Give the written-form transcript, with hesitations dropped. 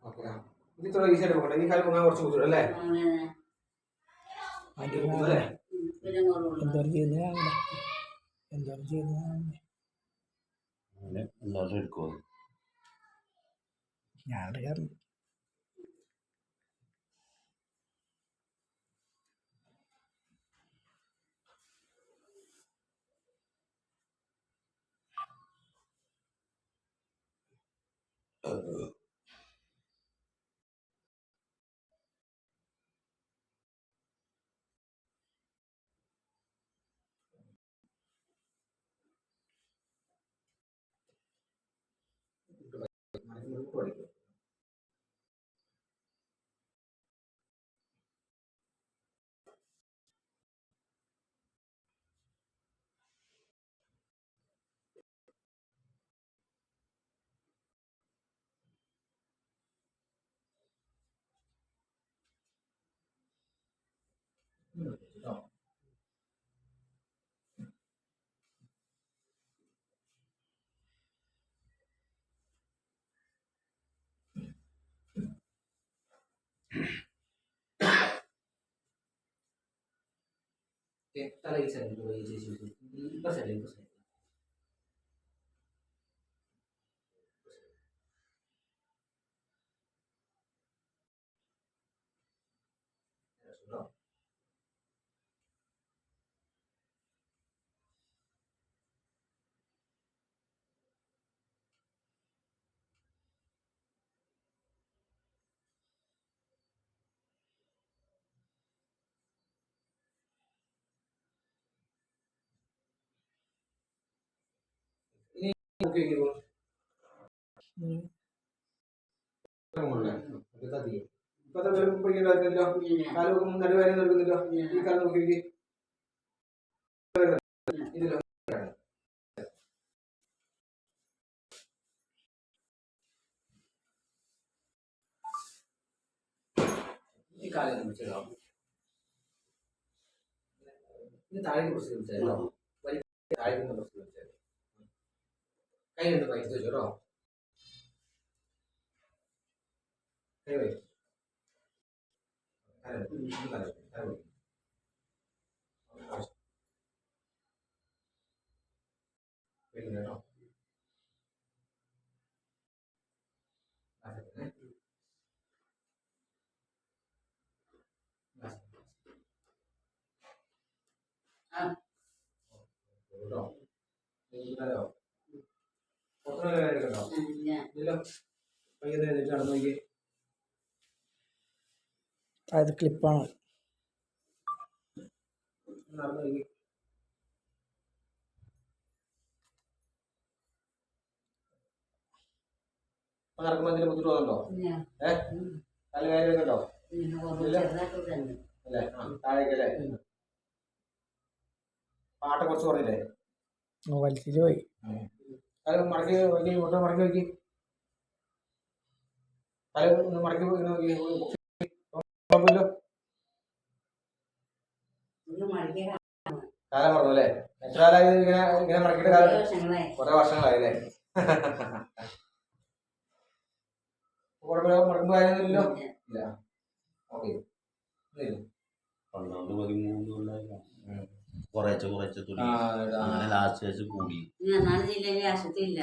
Okay. ഇത് ഇത്ര ഈസിയായിട്ട് പോകട്ടെ. ഈ കാലം പോകാൻ കുറച്ച് ബുദ്ധിമുട്ട് അല്ലേ? എല്ലാവരും എടുക്കുമോ? ഞാൻ എടുക്കാറുണ്ട്. പഠിക്കും. തല ഈ സൈഡിൽ പോയി ചേച്ചി ഇപ്പ സൈഡിൽ ഇപ്പത്തെ പേരും പഠിക്കണ്ടല്ലോ. കാലം നടുവേദന നൽകുന്നില്ലോ. ഈ കാലം നോക്കി ഇതിലോ ഈ കാലം പിടിച്ചോ. ഇത് താഴേക്ക് പ്രശ്നം പിടിച്ചോ. താഴേക്ക് പ്രശ്നം പിടിച്ചോ. കൈ രണ്ട് പൈസ വെച്ചോ. കൈ വൈ കേട്ടോ. അത് ക്ലിപ്പാണ്. നടക്കുമ്പോ എന്തെങ്കിലും ബുദ്ധിമുട്ട് തോന്നുന്നുണ്ടോ? തല വേദന ഉണ്ടോ? അല്ലേ? താഴേക്കല്ലേ? പാട്ട കുറച്ച് പറഞ്ഞില്ലേ? വലിച്ചിട്ട് പോയി. അത് മടക്കി നോക്കി, മുട്ട മടക്കി നോക്കി, തല മടക്കി നോക്കി. കാലം പറഞ്ഞു അല്ലേ? എത്ര കാലമായി ഇങ്ങനെ ഇങ്ങനെ മടക്കിയിട്ട്? കാലം കുറെ വർഷങ്ങളായില്ലേ? മടക്കുമ്പോ കാര്യമൊന്നുമില്ലല്ലോ. ഇല്ല. ഓക്കെ. കുറച്ച് തുണി അങ്ങനെ ലാസ്റ്റ് വെച്ച് കൂടി. ആശുപത്രി ഇല്ല.